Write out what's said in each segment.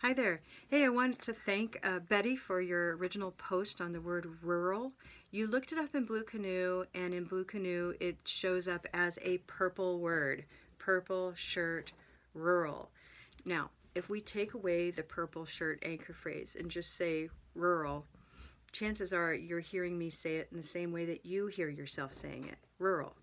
Hi there. Hey, I wanted to thank Betty for your original post on the word rural. You looked it up in Blue Canoe, and in Blue Canoe it shows up as a purple word. Purple shirt, rural. Now, if we take away the purple shirt anchor phrase and just say rural, chances are you're hearing me say it in the same way that you hear yourself saying it, rural.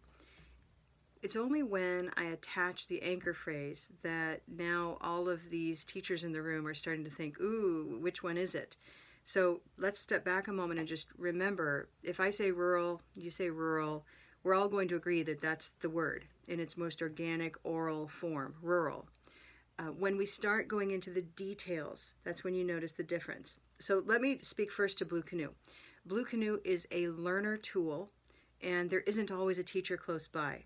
It's only when I attach the anchor phrase that now all of these teachers in the room are starting to think, ooh, which one is it? So let's step back a moment and just remember, if I say rural, you say rural, we're all going to agree that that's the word in its most organic oral form, rural. When we start going into the details, that's when you notice the difference. So let me speak first to Blue Canoe. Blue Canoe is a learner tool, and there isn't always a teacher close by.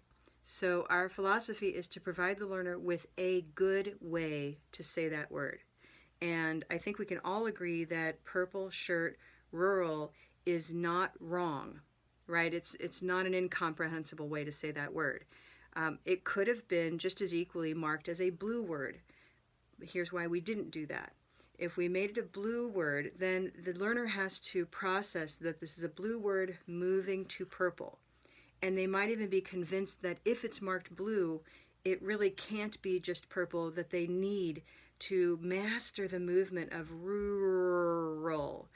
So our philosophy is to provide the learner with a good way to say that word. And I think we can all agree that purple shirt rural is not wrong, right? It's not an incomprehensible way to say that word. It could have been just as equally marked as a blue word. Here's why we didn't do that. If we made it a blue word, then the learner has to process that this is a blue word moving to purple. And they might even be convinced that if it's marked blue, it really can't be just purple, that they need to master the movement of rural.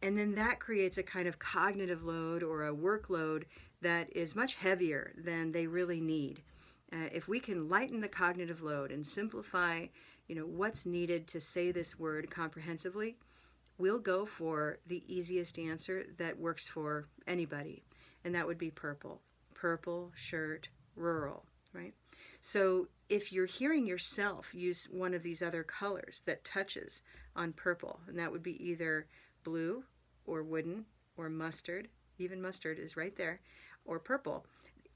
And then that creates a kind of cognitive load or a workload that is much heavier than they really need. If we can lighten the cognitive load and simplify, what's needed to say this word comprehensively, we'll go for the easiest answer that works for anybody, and that would be purple. Purple shirt, rural, right? So if you're hearing yourself use one of these other colors that touches on purple, and that would be either blue or wooden or mustard, even mustard is right there, or purple,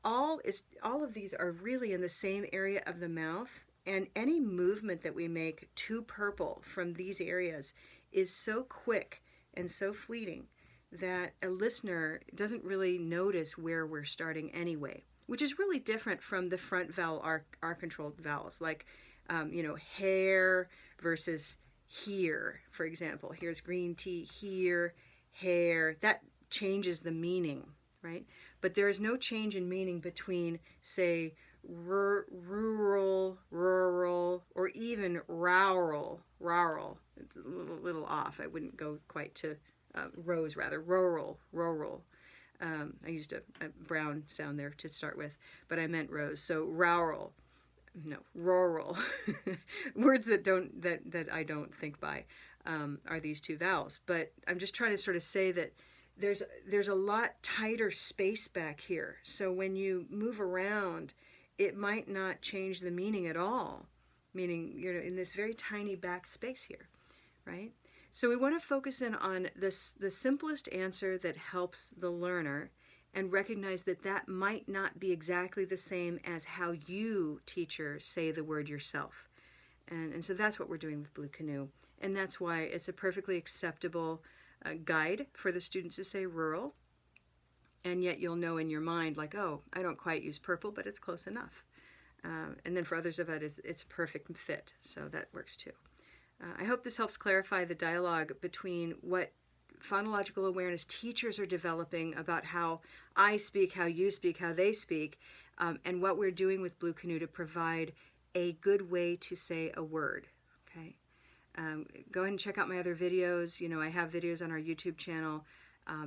all of these are really in the same area of the mouth, and any movement that we make to purple from these areas is so quick and so fleeting that a listener doesn't really notice where we're starting anyway, which is really different from the front vowel R-controlled vowels, like, hair versus here, for example. Here's green tea, here, hair. That changes the meaning, right? But there is no change in meaning between, say, rural, or even rural. It's a little off. I wouldn't go quite to rose, rather, rural. I used a brown sound there to start with, but I meant rose. So rural, no, rural. Words that I don't think by are these two vowels. But I'm just trying to sort of say that there's a lot tighter space back here. So when you move around, it might not change the meaning at all. Meaning, in this very tiny back space here, right? So we want to focus in on the simplest answer that helps the learner, and recognize that that might not be exactly the same as how you, teacher, say the word yourself. And so that's what we're doing with Blue Canoe. And that's why it's a perfectly acceptable guide for the students to say rural. And yet you'll know in your mind, like, oh, I don't quite use purple, but it's close enough. And then for others of it, it's a perfect fit. So that works too. I hope this helps clarify the dialogue between what phonological awareness teachers are developing about how I speak, how you speak, how they speak, and what we're doing with Blue Canoe to provide a good way to say a word. Okay, go ahead and check out my other videos. I have videos on our YouTube channel,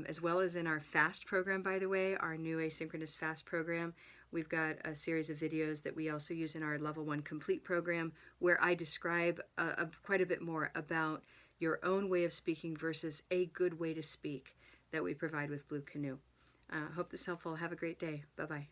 as well as in our FAST program, by the way, our new asynchronous FAST program. We've got a series of videos that we also use in our Level 1 Complete program, where I describe quite a bit more about your own way of speaking versus a good way to speak that we provide with Blue Canoe. Hope this is helpful. Have a great day. Bye-bye.